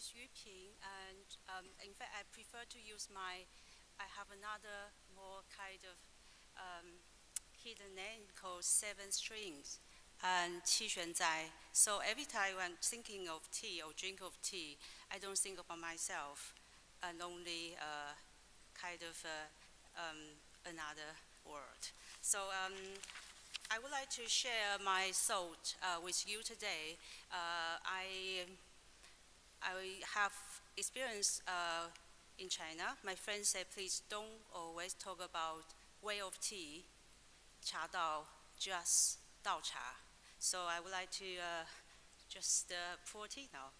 is Yupin, and in fact, I prefer to use I have another more kind of hidden name called Seven Strings and Qi Xuan Zai. So every time I'm thinking of tea or drink of tea, I don't think about myself and only kind of another word. So I would like to share my thought with you today. I have experience in China. My friends say, please don't always talk about way of tea, cha dao, just dao cha. So I would like to just pour tea now.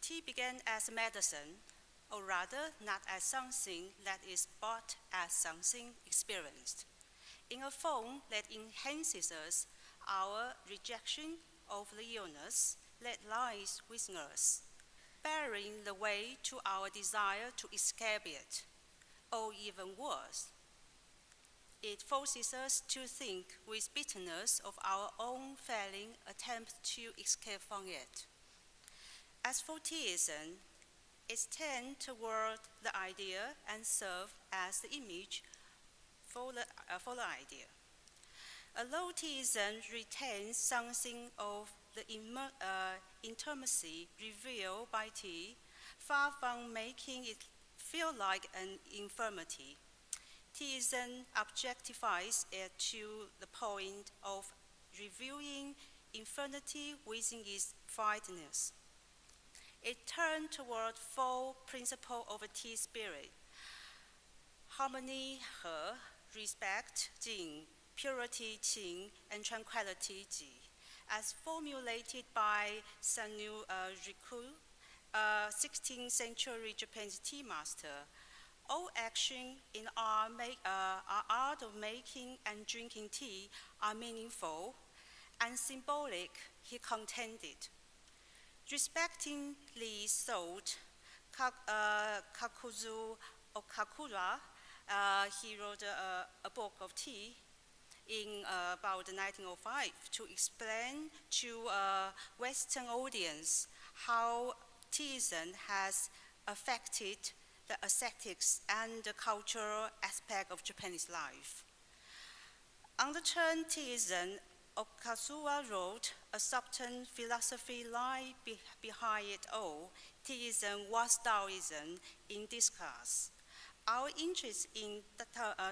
Tea began as medicine, or rather not as something that is bought as something experienced, in a form that enhances us, our rejection of the illness that lies within us, bearing the way to our desire to escape it, or even worse. It forces us to think with bitterness of our own failing attempt to escape from it. As for theism, it tends toward the idea and serves as the image for the idea. Although theism retains something of the intimacy revealed by tea, far from making it feel like an infirmity, theism objectifies it to the point of reviewing infinity within its finiteness. It turned toward four principles of a tea spirit: harmony, he, respect, jing, purity, qing, and tranquility, ji, as formulated by Sannu Riku, 16th century Japanese tea master. All action in our art of making and drinking tea are meaningful and symbolic, he contended. Respecting Li's thought, Kakuzu Okakura, he wrote a book of tea in about 1905 to explain to a Western audience how theism has affected the aesthetics and the cultural aspect of Japanese life. On the term theism, Okazura wrote, a subtle philosophy lies behind it all. Theism was Taoism in disguise. Our interest in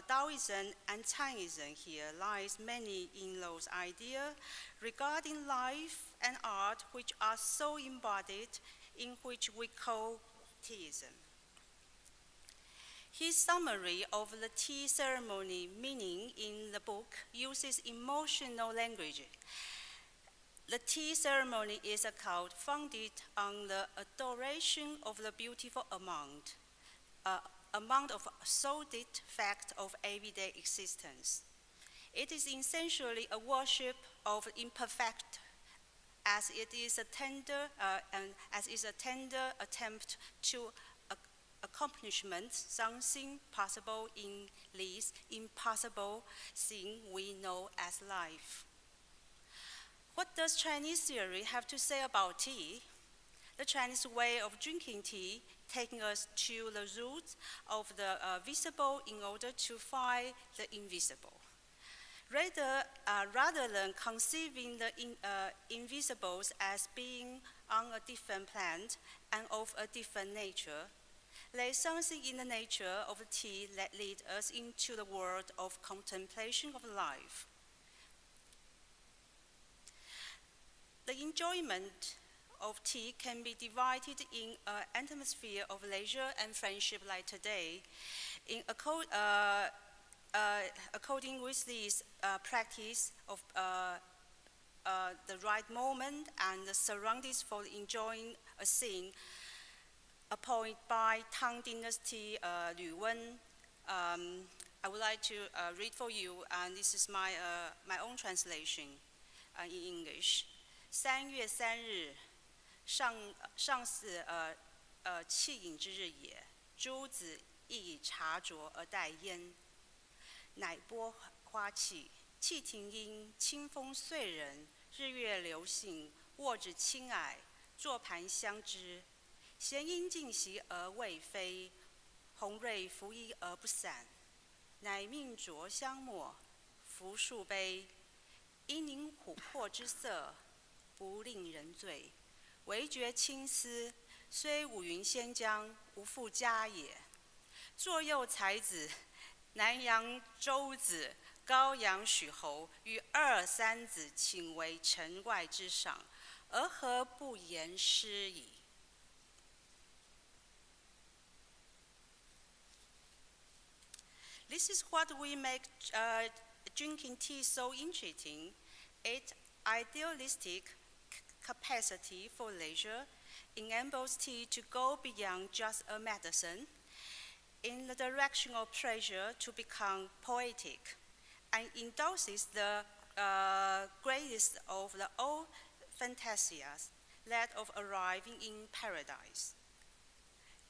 Taoism and Chinese here lies mainly in those ideas regarding life and art which are so embodied in which we call theism. His summary of the tea ceremony meaning in the book uses emotional language. The tea ceremony is a cult founded on the adoration of the beautiful amount of sordid fact of everyday existence. It is essentially a worship of imperfect, as it is a tender attempt to accomplishment something possible in this impossible thing we know as life. What does Chinese theory have to say about tea? The Chinese way of drinking tea taking us to the roots of the visible in order to find the invisible. Rather than conceiving the invisibles as being on a different planet and of a different nature, there is something in the nature of the tea that leads us into the world of contemplation of life. The enjoyment of tea can be divided in an atmosphere of leisure and friendship like today. According with this practice of the right moment and the surroundings for enjoying a scene, appointed by Tang Dynasty Lu Wen. I would like to read for you, and this is my own translation in English. 3月3日，上巳气饮之日也。诸子亦以茶浊而代焉。乃波花气，气停音，清风碎人，日月流行，卧指轻霭，坐盘相知。弦音尽息而未飞，红瑞拂衣而不散。乃命浊香墨，拂数杯。因凝琥珀之色，不令人醉。唯觉青丝，虽五云仙江，无复佳也。左右才子，南阳周子，高阳许侯，与二三子，请为城外之赏，而何不言诗矣？This is what we make drinking tea so interesting. Its idealistic capacity for leisure enables tea to go beyond just a medicine, in the direction of pleasure to become poetic, and endorses the greatest of the all fantasias, that of arriving in paradise.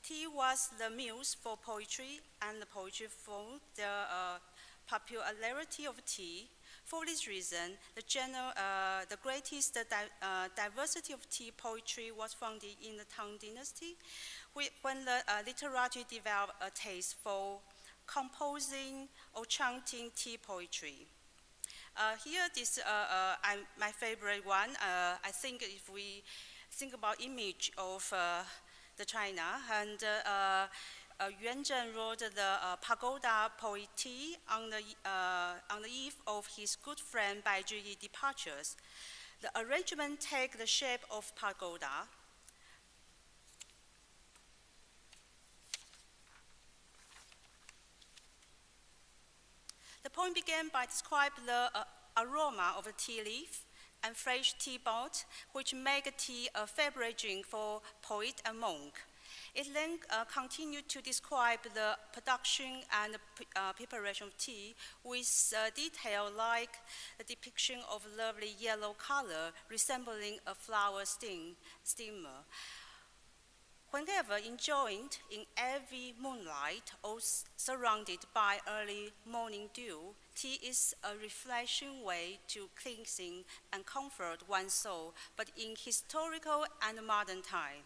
Tea was the muse for poetry, and the poetry for the popularity of tea. For this reason, the greatest diversity of tea poetry was founded in the Tang Dynasty, when the literati developed a taste for composing or chanting tea poetry. Here, this my favorite one. I think if we think about image of the China, and Yuan Zhen wrote the pagoda poetry on the eve of his good friend Bai Zhiyi's departures. The arrangement takes the shape of pagoda. The poem began by describing the aroma of a tea leaf and fresh tea pot, which make tea a favorite drink for poet and monk. It then continued to describe the production and preparation of tea with detail like the depiction of lovely yellow color resembling a flower steamer. Whenever enjoyed in heavy moonlight or surrounded by early morning dew, tea is a refreshing way to cleansing and comfort one's soul, but in historical and modern time.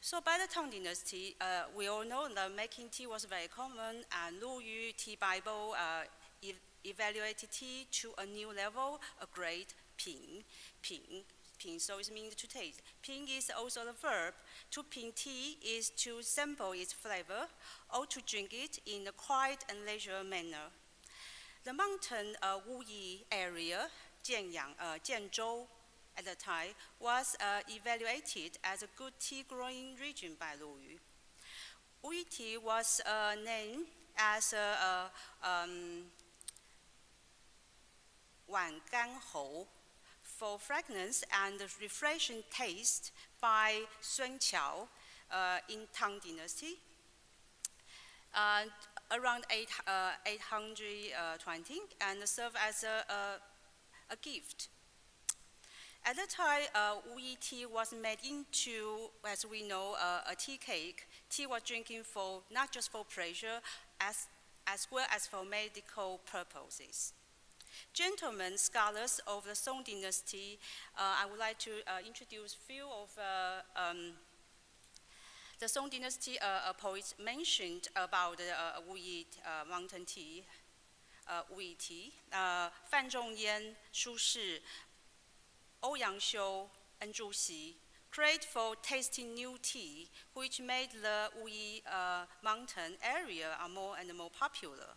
So by the Tang Dynasty, we all know that making tea was very common, and Wuyi Tea Bible evaluated tea to a new level, a great ping, so it means to taste. Ping is also the verb. To ping tea is to sample its flavor, or to drink it in a quiet and leisure manner. The mountain Wuyi area, Jianzhou, at the time, was evaluated as a good tea-growing region by Wuyi. Wuyi tea was named as Wan Gan Hou, for fragrance and refreshing taste by Sun Qiao in Tang Dynasty. Around 820, and served as a gift. At that time, Wuyi tea was made into, as we know, a tea cake. Tea was drinking for not just for pleasure, as well as for medical purposes. Gentlemen scholars of the Song Dynasty, I would like to introduce a few of the Song Dynasty poets mentioned about Wuyi mountain tea, Wuyi tea. Fan Zhongyan, Shu Shi, Ouyang Xiu, and Zhu Xi, great for tasting new tea, which made the Wuyi mountain area more and more popular.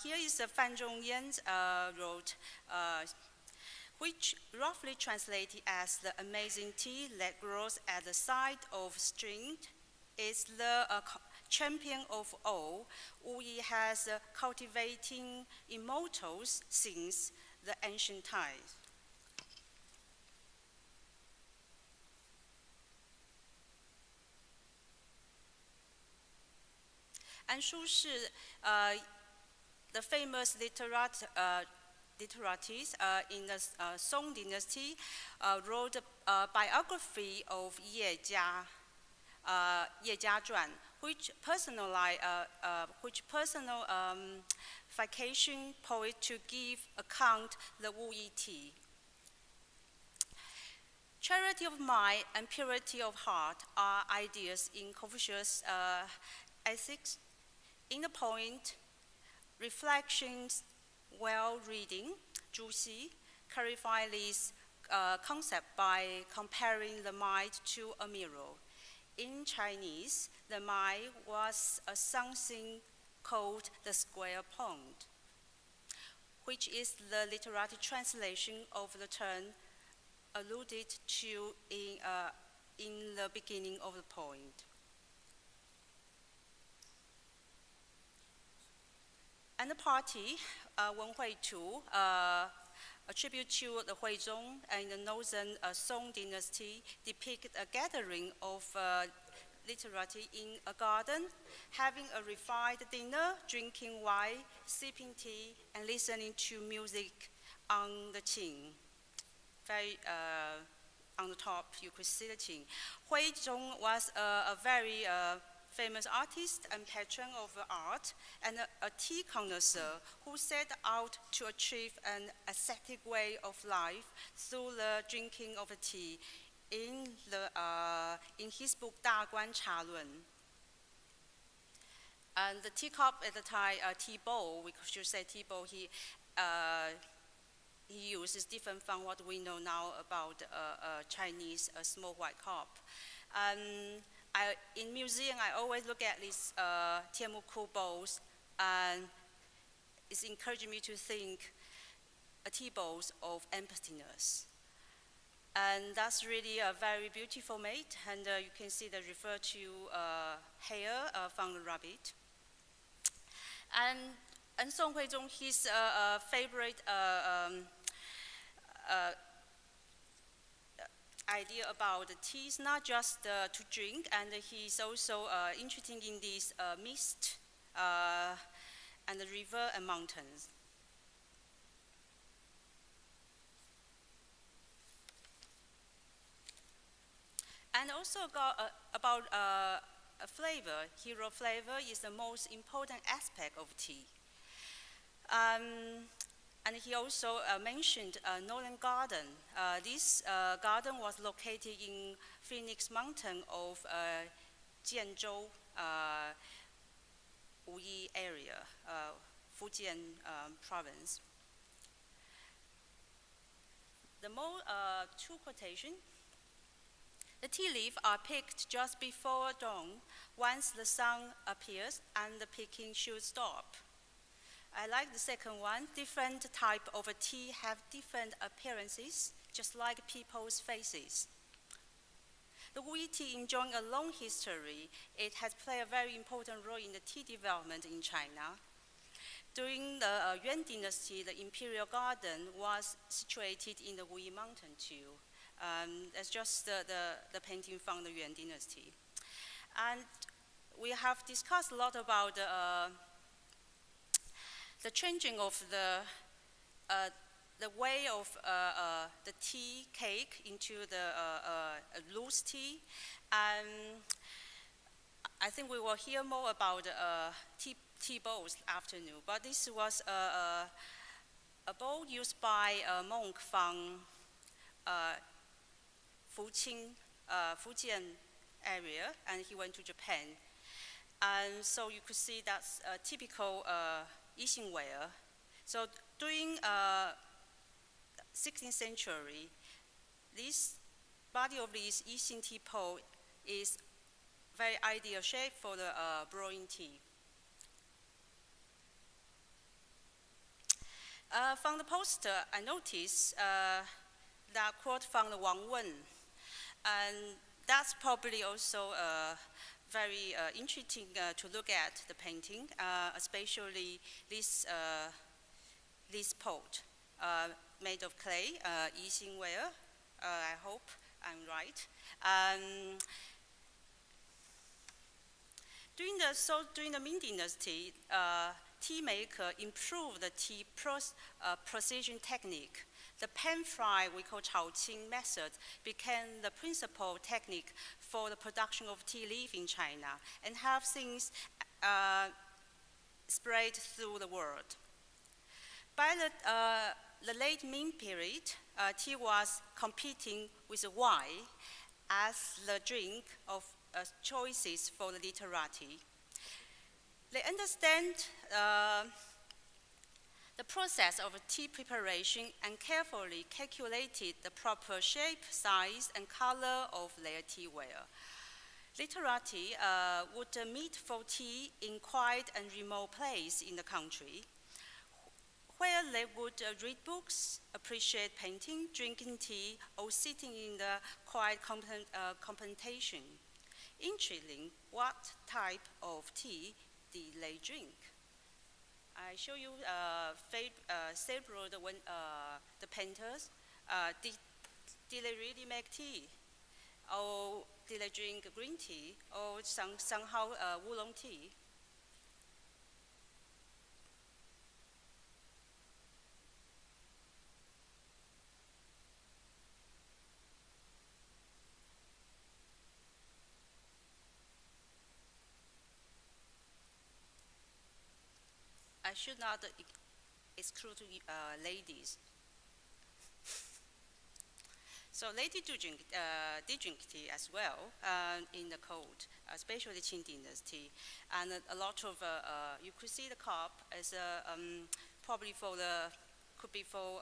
Here is Fan Zhongyan wrote, which roughly translated as the amazing tea that grows at the side of stream is the champion of all. Wuyi has cultivating immortals since the ancient times. And Shu Shi, the famous literates in the Song Dynasty, wrote a biography of Ye Jia, Ye Jia Zhuan, which personification poet to give account the Wuyi tea. Charity of mind and purity of heart are ideas in Confucius ethics. In the point, reflections while reading, Zhu Xi clarified this concept by comparing the mind to a mirror. In Chinese, the mind was something called the square pond, which is the literary translation of the term alluded to in the beginning of the point. And the party, Wen Hui Tu, a tribute to the Huizong and the northern Song dynasty, depict a gathering of literati in a garden, having a refined dinner, drinking wine, sipping tea, and listening to music on the qing. Very on the top, you could see the qing. Huizong was a very famous artist and patron of art, and a tea connoisseur who set out to achieve an ascetic way of life through the drinking of tea in his book 大观茶论. And the teacup at the time, tea bowl, we should say tea bowl, he uses different from what we know now about Chinese small white cup. In museum, I always look at these Tianmuku bowls, and it's encouraging me to think tea bowls of emptiness. And that's really a very beautiful mate, and you can see they refer to hair from the rabbit. And Song Huizong, his favorite idea about the tea is not just to drink, and he's also interested in this mist and the river and mountains. And also about a flavor. Hero flavor is the most important aspect of tea. And he also mentioned Northern Garden. This garden was located in Phoenix Mountain of Jianzhou, Wuyi area, Fujian province. The more two quotation. The tea leaves are picked just before dawn, once the sun appears, and the picking should stop. I like the second one. Different type of tea have different appearances, just like people's faces. The Wuyi tea enjoying a long history. It has played a very important role in the tea development in China. During the Yuan dynasty, the imperial garden was situated in the Wuyi mountain too. That's just the painting from the Yuan dynasty. And we have discussed a lot about the changing of the way of the tea cake into the loose tea. And I think we will hear more about tea bowls afternoon. But this was a bowl used by a monk from Fujian area, and he went to Japan. And so you could see that's a typical Yixing ware. So during 16th century, this body of this Yixing tea pot is very ideal shape for the brewing tea. From the poster, I noticed that quote from the Wang Wen, and that's probably also very interesting to look at the painting, especially this pot made of clay, Yixing ware. I hope I'm right. During the Ming Dynasty, tea maker improved the tea precision technique. the pan-fry, we call Chaoqing method, became the principal technique for the production of tea leaf in China and have since spread through the world. By the late Ming period, tea was competing with wine as the drink of choices for the literati. They understand the process of tea preparation and carefully calculated the proper shape, size, and color of their teaware. Literati would meet for tea in quiet and remote place in the country, where they would read books, appreciate painting, drinking tea, or sitting in the quiet contemplation. Intriguing, what type of tea did they drink? I show you several the painters. Did they really make tea? Or did they drink green tea? Or somehow oolong tea? I should not exclude ladies. So ladies did drink tea as well in the cold, especially Qing dynasty. And a lot of, you could see the cup as probably could be for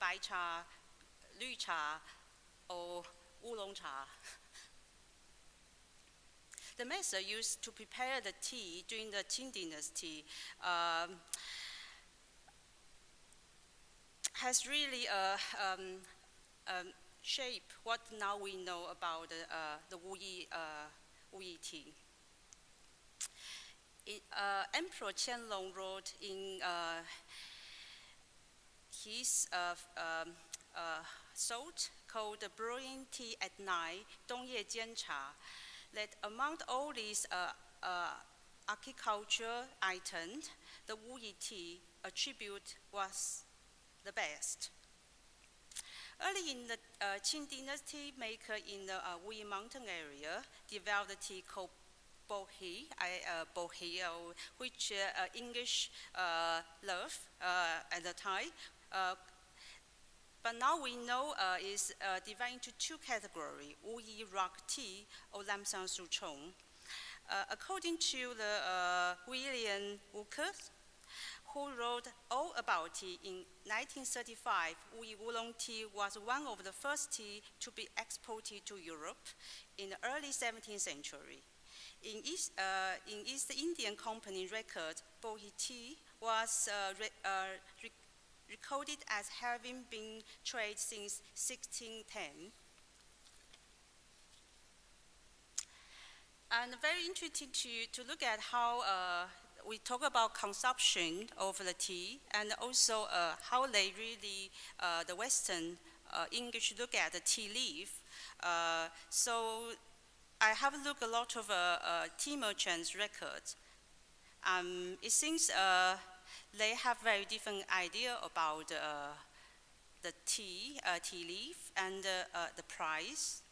bai cha, lu cha, or oolong cha. The method used to prepare the tea during the Qing dynasty has really shaped what now we know about the Wuyi tea. Emperor Qianlong wrote in his salt called the Brewing Tea at Night, Dongye Jian Cha, that among all these agriculture items, the Wuyi tea attribute was the best. Early in the Qing dynasty, maker in the Wuyi mountain area developed a tea called bohi, which English love at the time. But now we know is divided into two categories, Wuyi rock tea or Lamsang Su Chong. According to the William Walker, who wrote all about tea in 1935, Wuyi oolong tea was one of the first tea to be exported to Europe in the early 17th century. In East Indian Company record, bohi tea was recorded as having been traded since 1610. And very interesting to look at how we talk about consumption of the tea and also how they really, the Western English look at the tea leaf. So I have looked a lot of tea merchants' records. It seems they have very different idea about the tea leaf and the price.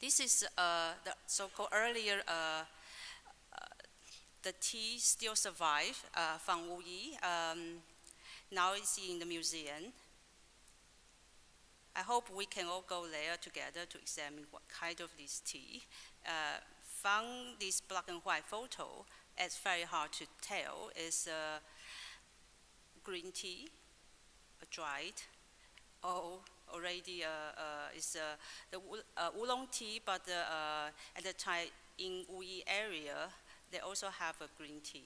This is the so-called earlier the tea still survive from Wuyi. Now it's in the museum. I hope we can all go there together to examine what kind of this tea. From this black and white photo, it's very hard to tell. It's green tea, dried, or already is the oolong tea, but at the time in Wuyi area, they also have a green tea.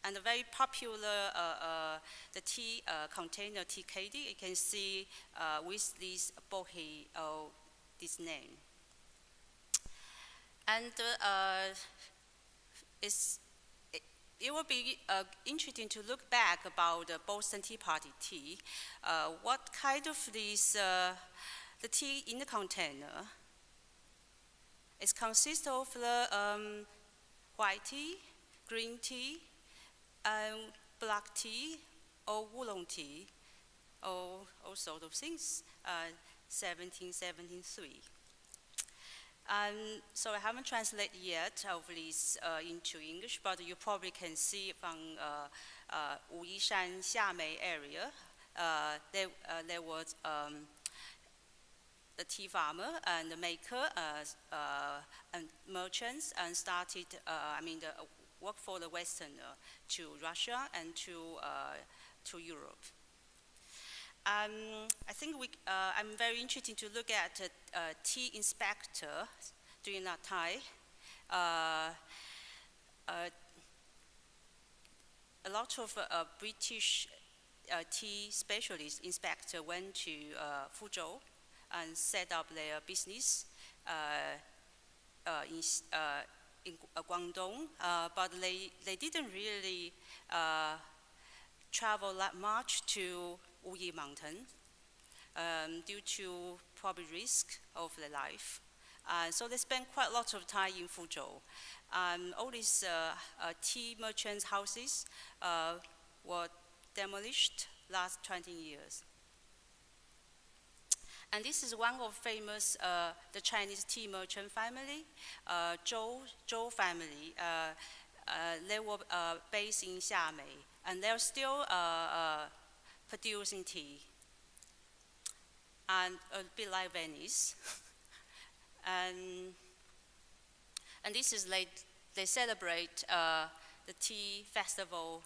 And a very popular the tea container, TKD, you can see with this bohi, this name. And it will be interesting to look back about the Boston Tea Party tea. What kind of this, the tea in the container? It consists of the white tea, green tea, black tea, or oolong tea, or all sort of things, 1773. So I haven't translated yet of this into English, but you probably can see from Wuyi Shan Xiamei area, there was the tea farmer and the maker and merchants and started, work for the Westerner to Russia and to Europe. I think I'm very interested to look at a tea inspector during that time. A lot of British tea specialist inspector went to Fuzhou and set up their business in Guangdong, but they didn't really travel that much to Wuyi Mountain due to probably risk of their life. So they spent quite a lot of time in Fuzhou. All these tea merchants' houses were demolished last 20 years. And this is one of famous, the Chinese tea merchant family, Zhou family. They were based in Xiamei, and they're still producing tea, and a bit like Venice. and this is they celebrate the tea festival,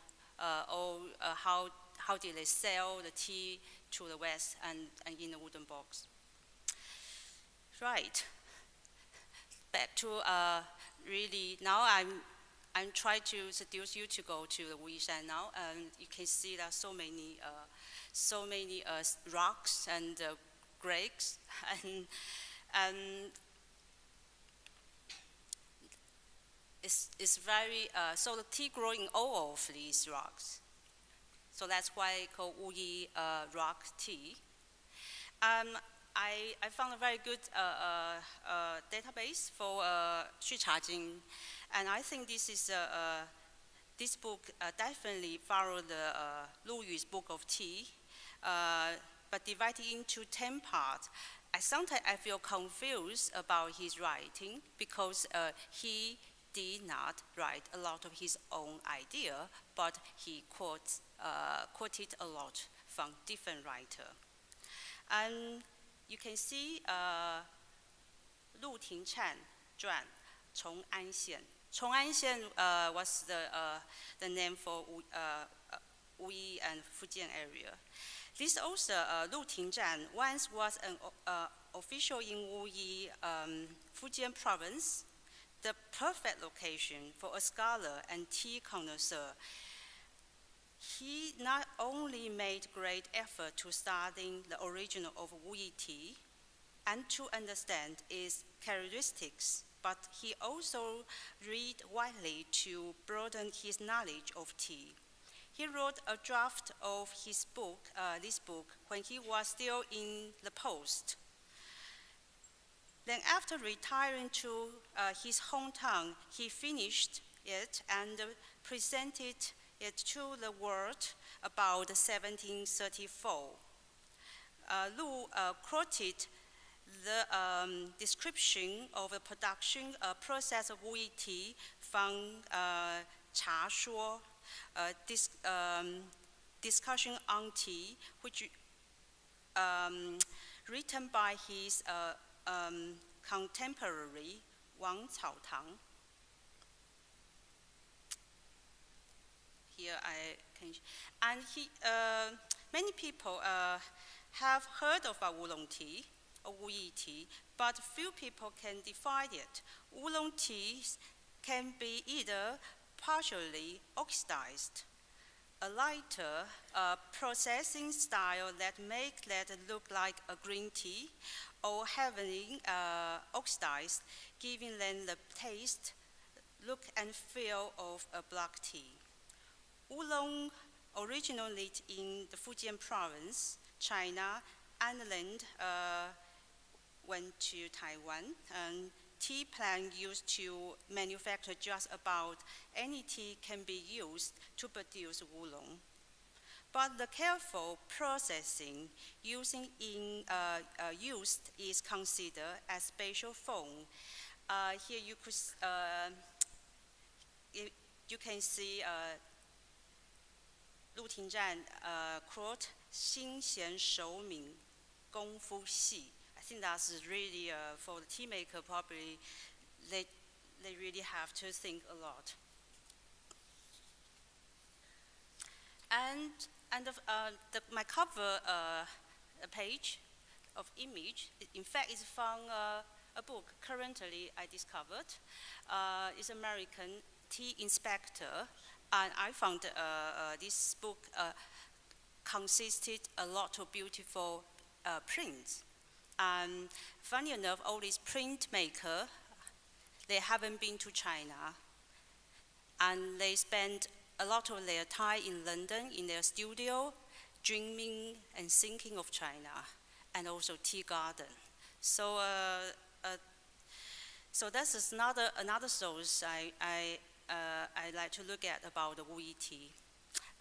or how did they sell the tea to the West and in a wooden box. Right. Back to really now I'm trying to seduce you to go to the Wuyi Shan now, and you can see there are so many rocks and grapes, and it's very so the tea growing in all of these rocks. So that's why it's called Wuyi rock tea. I found a very good database for Xu Chajing, and I think this book definitely followed Lu Yu's book of tea, but divided into 10 parts. Sometimes I feel confused about his writing because he did not write a lot of his own idea, but he quoted a lot from different writers. And you can see Lu Tingchan Zhuan, Chong'an Xian. Chong'an Xian was the name for Wuyi and Fujian area. This author, Lu Tingzhan, once was an official in Wuyi, Fujian province, the perfect location for a scholar and tea connoisseur. He not only made great effort to study the origin of Wuyi tea and to understand its characteristics, but he also read widely to broaden his knowledge of tea. He wrote a draft of his book, this book, when he was still in the post. Then after retiring to his hometown, he finished it and presented it to the world about 1734. Lu quoted the description of the production process of Wuyi tea from Cha Shuo, discussion on tea, which written by his contemporary Wang Caotang. Here I can, and many people have heard of oolong tea or Wuyi tea, but few people can define it. Oolong tea can be either partially oxidized, a lighter processing style that make that look like a green tea, or heavily oxidized, giving them the taste, look and feel of a black tea. Oolong originated in the Fujian province, China, and then went to Taiwan. And tea plant used to manufacture just about any tea can be used to produce oolong. but the careful processing used is considered as spatial form. Here you can see 陆廷站 quote 心弦手敏功夫细. I think that's really for the tea maker probably they really have to think a lot. And my cover page of image, in fact, is from a book currently I discovered. It's American Tea Inspector, and I found this book consisted a lot of beautiful prints. And funny enough, all these printmakers, they haven't been to China, and they spend a lot of their time in London in their studio, dreaming and thinking of China, and also tea garden. So, so this is another source I like to look at about the Wuyi tea,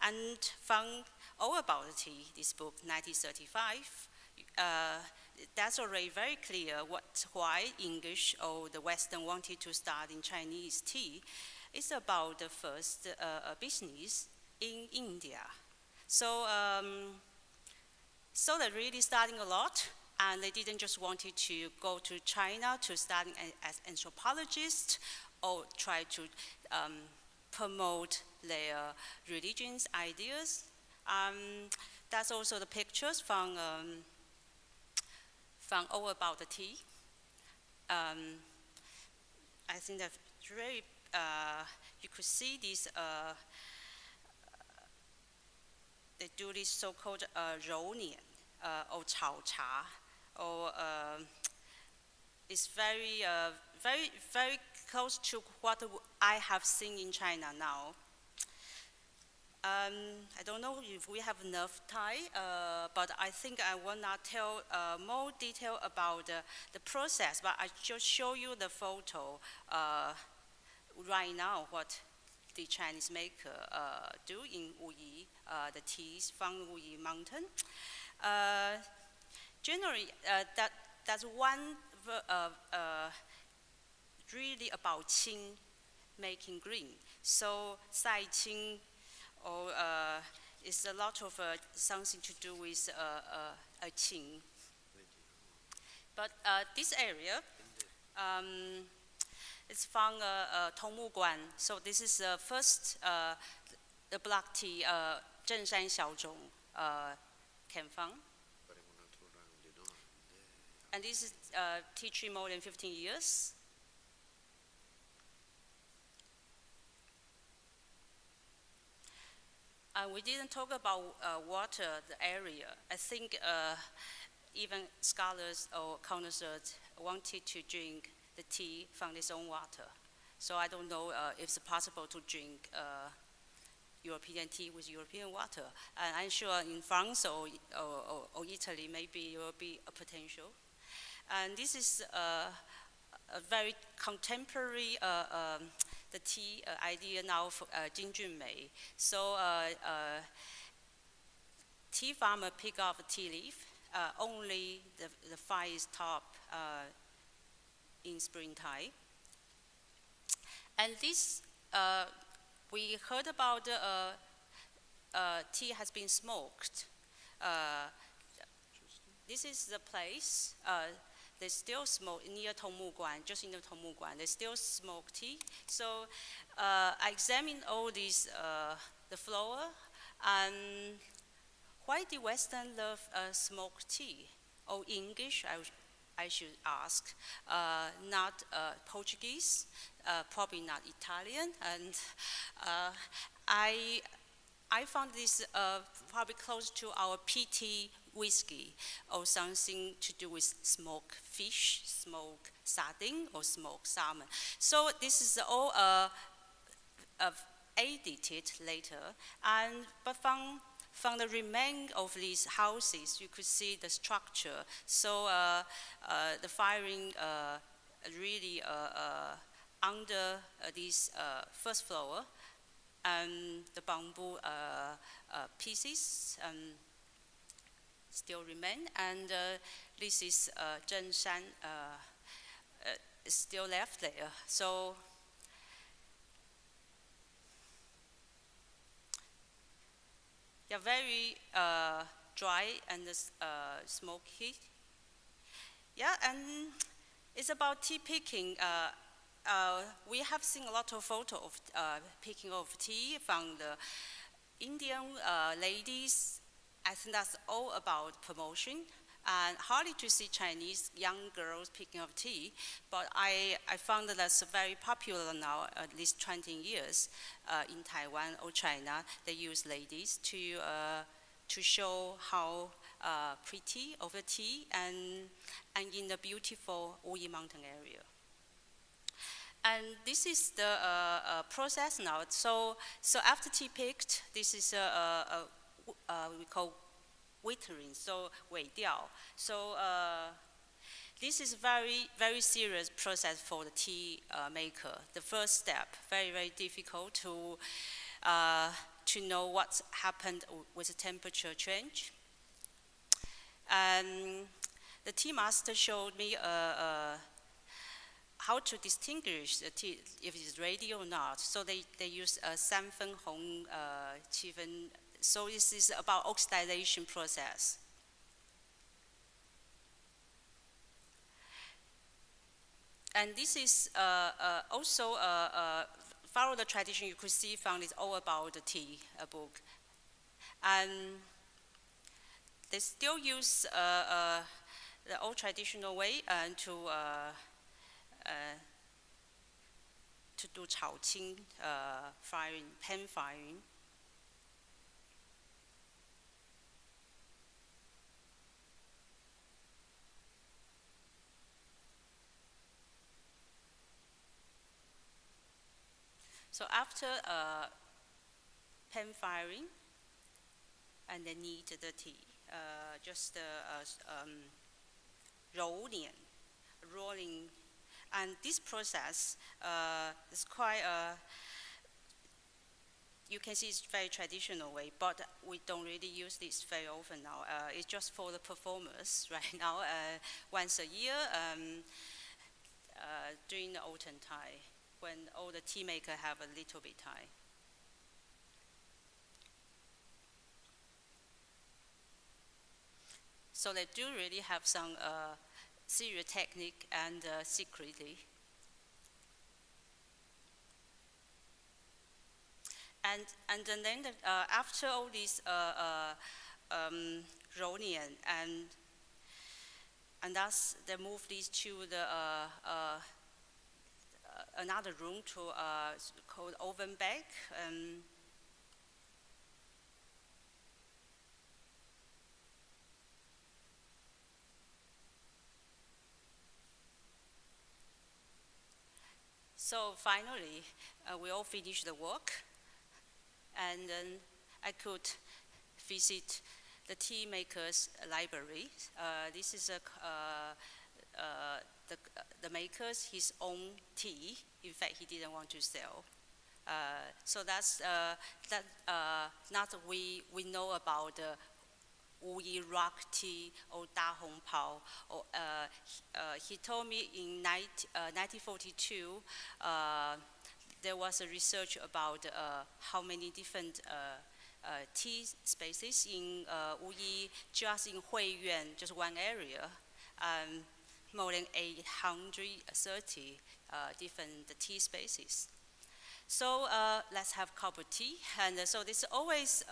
and found all about the tea. This book, 1935. That's already very clear why English or the Western wanted to start in Chinese tea. It's about the first business in India. So, so they're really starting a lot, and they didn't just wanted to go to China to study as anthropologists or try to promote their religions, ideas. That's also the pictures from all about the tea. I think that really you could see this. They do this so-called 揉捻 or 炒茶, or it's very close to what I have seen in China now. I don't know if we have enough time, but I think I will not tell more detail about the process, but I just show you the photo right now, what the Chinese maker do in Wuyi, the teas from Wuyi mountain. Generally, that's one really about qing, making green. So, sai qing, or it's a lot of something to do with a qing. But this area, it's from Tongmuguan. So this is the first the black tea, 正山小种 came from. And this is tea tree more than 15 years. We didn't talk about water, the area. I think even scholars or connoisseurs wanted to drink the tea from its own water. So I don't know if it's possible to drink European tea with European water. And I'm sure in France or Italy, maybe it will be a potential. And this is a very contemporary the tea idea now for Jin Junmei. So tea farmer pick up a tea leaf, only the fire is top in springtime. And this, we heard about tea has been smoked. This is the place, they still smoke near Tongmuguan, just in the Tongmuguan, they still smoke tea. So I examined all these, the flower, and why do Western love smoked tea? Or English, I should ask, not Portuguese, probably not Italian, and I found this probably close to our PT whiskey, or something to do with smoked fish, smoked sardine, or smoked salmon. So this is all edited later, but from the remain of these houses, you could see the structure. So the firing really under this first floor, The bamboo pieces still remain, and this is Zhengshan is still left there. So they're very dry and smoky. Yeah, and it's about tea picking. We have seen a lot of photos of picking of tea from the Indian ladies. I think that's all about promotion. And hardly to see Chinese young girls picking up tea, but I found that that's very popular now, at least 20 years in Taiwan or China. They use ladies to show how pretty of the tea and in the beautiful Wuyi mountain area. And this is the process now. So after tea picked, this is we call withering, so 尾调. So this is very serious process for the tea maker. The first step, very difficult to know what's happened with the temperature change. And the tea master showed me how to distinguish the tea, if it's ready or not. So they use 三分红七分. So this is about oxidation process. And this is also follow the tradition you could see found is all about the tea book. And they still use the old traditional way to do 炒青 firing, pan firing. So after pan firing, and then knead the tea, just rolling, and this process is quite you can see it's very traditional way, but we don't really use this very often now. It's just for the performers right now, once a year during the autumn time, when all the tea makers have a little bit time. So they do really have some serious technique and secretly. And then after all this rolling and thus they move these to the another room to called oven bag. So finally, we all finished the work, and then I could visit the tea maker's library. This is the maker's his own tea. In fact, he didn't want to sell. So that's not we know about the Wuyi rock tea or Da Hong Pao. Or, he told me in 1942 there was a research about how many different tea species in Wuyi, just in Huiyuan, just one area, more than 830 different tea species. So let's have cup of tea. And so this is always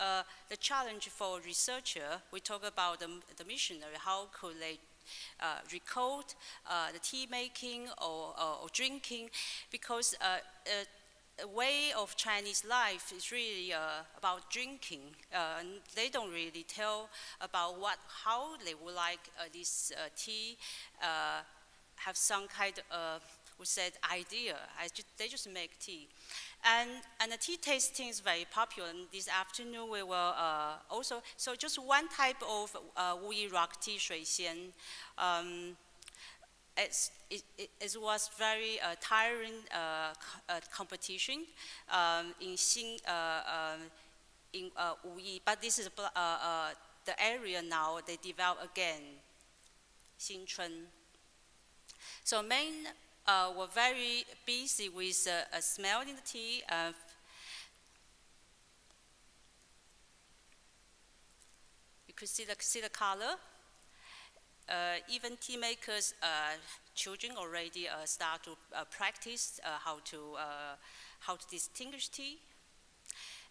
the challenge for researcher. We talk about the missionary, how could they record the tea making or drinking, because a way of Chinese life is really about drinking. And they don't really tell about how they would like this tea, have some kind of we said idea. They just make tea, and the tea tasting is very popular. And this afternoon we will also just one type of Wuyi rock tea 水仙. it was very tiring competition in Wuyi, but this is the area now they develop again, Xinchun. So men were very busy with smelling the tea. You could see the color. Even tea makers, children already start to practice how to distinguish tea.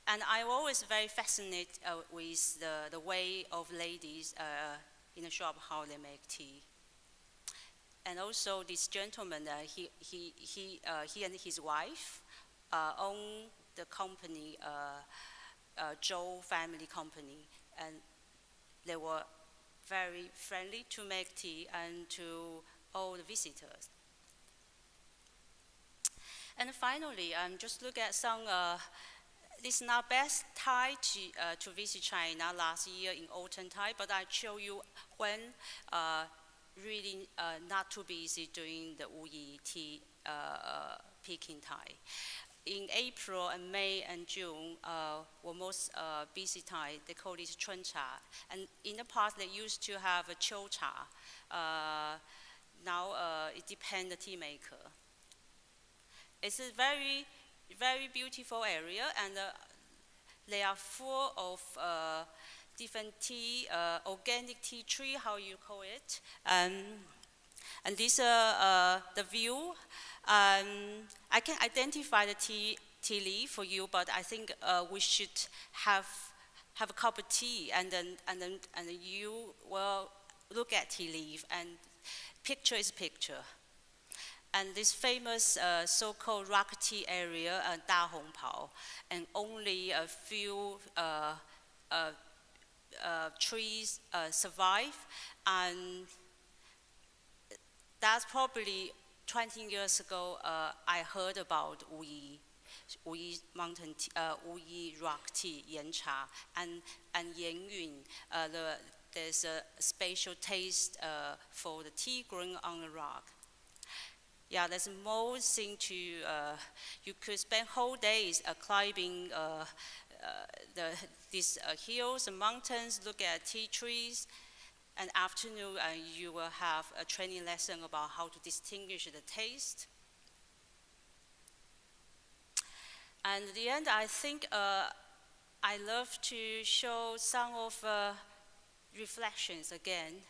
And I'm always very fascinated with the way of ladies in the shop, how they make tea. And also this gentleman, he and his wife own the company, Zhou family company, and they were very friendly to make tea and to all the visitors. And finally, just look at some. This is not best time to visit China last year in autumn time, but I show you when really not too busy during the Wuyi tea picking time. In April and May and June were most busy time. They call this Chun Cha. And in the past, they used to have a Qiu Cha. Now it depends the tea maker. It's a very, very beautiful area, and they are full of different tea, organic tea tree, how you call it. And this the view. I can identify the tea leaf for you, but I think we should have a cup of tea, and then you will look at tea leaf, and picture is picture. And this famous so-called rock tea area, Da Hongpao, and only a few trees survive, and that's probably 20 years ago. I heard about Wuyi mountain tea, Wuyi rock tea, Yan Cha, and Yan Yun. There's a special taste for the tea growing on the rock. Yeah, there's more thing to. You could spend whole days climbing these hills and mountains, look at tea trees. And afternoon, you will have a training lesson about how to distinguish the taste. And at the end, I think I love to show some of reflections again.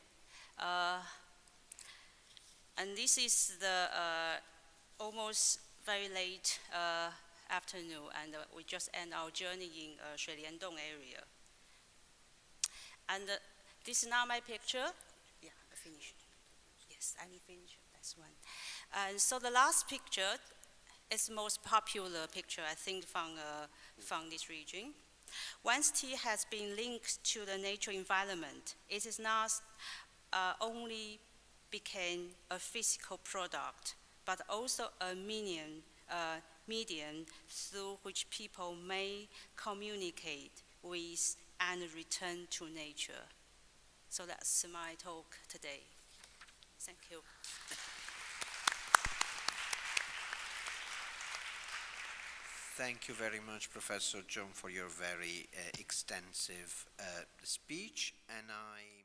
And this is the almost very late afternoon, and we just end our journey in Shuiliandong area. And this is now my picture. Yeah, I finished. Yes, I finished. That's one. And so the last picture is the most popular picture, I think, from this region. Once tea has been linked to the natural environment, it is not only became a physical product, but also a medium through which people may communicate with and return to nature. So that's my talk today. Thank you. Thank you very much, Professor Chung, for your very extensive speech. And I